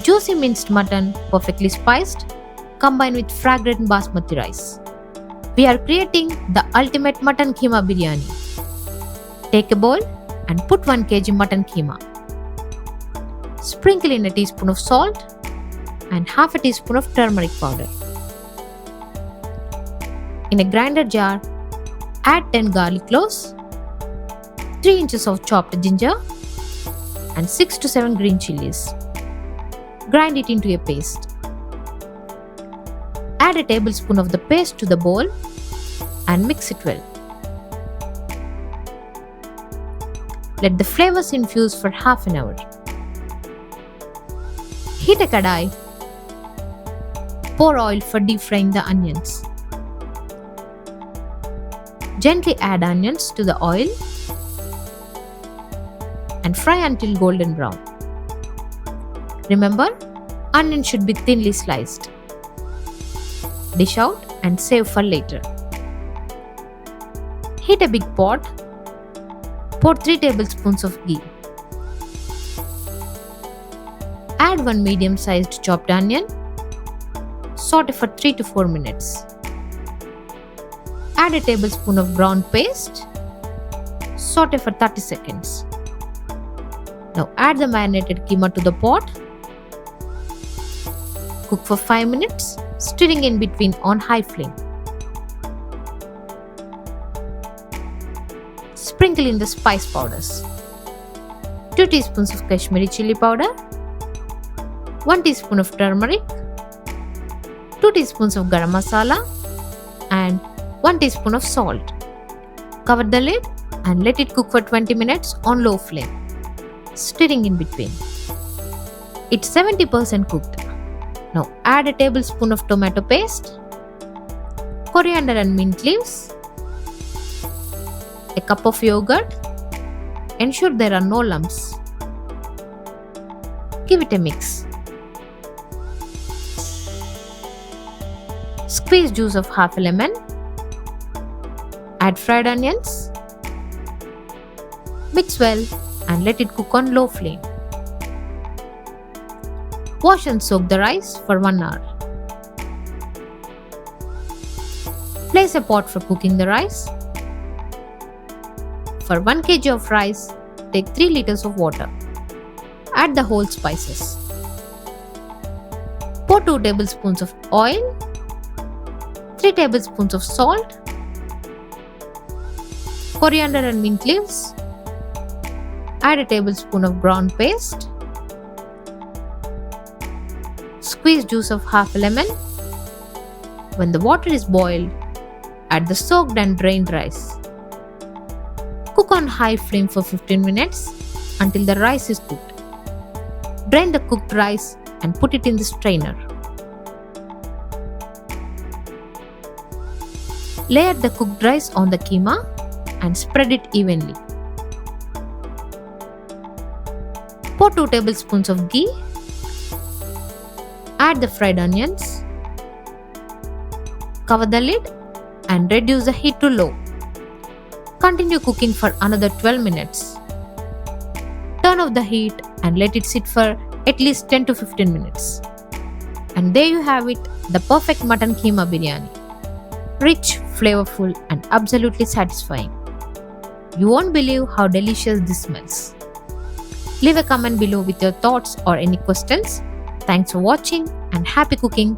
Juicy minced mutton, perfectly spiced, combined with fragrant basmati rice. We are creating the ultimate mutton keema biryani. Take a bowl and put 1 kg mutton keema. Sprinkle in a teaspoon of salt and half a teaspoon of turmeric powder. In a grinder jar, add 10 garlic cloves, 3 inches of chopped ginger and 6 to 7 green chilies. Grind it into a paste. Add a tablespoon of the paste to the bowl and mix it well. Let the flavors infuse for half an hour. Heat a kadai. Pour oil for deep frying the onions. Gently add onions to the oil and fry until golden brown. Remember, onion should be thinly sliced. Dish out and save for later. Heat a big pot. Pour 3 tablespoons of ghee. Add 1 medium-sized chopped onion. Sauté for 3 to 4 minutes. Add a tablespoon of brown paste. Sauté for 30 seconds. Now add the marinated keema to the pot. Cook for 5 minutes, stirring in between on high flame. Sprinkle in the spice powders. 2 teaspoons of Kashmiri chili powder, 1 teaspoon of turmeric, 2 teaspoons of garam masala and 1 teaspoon of salt. Cover the lid and let it cook for 20 minutes on low flame, stirring in between. It's 70% cooked. Now add a tablespoon of tomato paste, coriander and mint leaves, a cup of yogurt. Ensure there are no lumps. Give it a mix. Squeeze juice of half a lemon. Add fried onions. Mix well and let it cook on low flame. Wash and soak the rice for 1 hour. Place a pot for cooking the rice. For 1 kg of rice, take 3 liters of water. Add the whole spices. Pour 2 tablespoons of oil, 3 tablespoons of salt, coriander and mint leaves. Add a tablespoon of ground paste. Squeeze juice of half a lemon. When the water is boiled, add the soaked and drained rice. Cook on high flame for 15 minutes until the rice is cooked. Drain the cooked rice and put it in the strainer. Layer the cooked rice on the keema and spread it evenly. Pour 2 tablespoons of ghee. Add the fried onions. Cover the lid and reduce the heat to low. Continue cooking for another 12 minutes. Turn off the heat and let it sit for at least 10 to 15 minutes. And there you have it, the perfect mutton keema biryani. Rich, flavorful and absolutely satisfying. You won't believe how delicious this smells. Leave a comment below with your thoughts or any questions. Thanks for watching and happy cooking.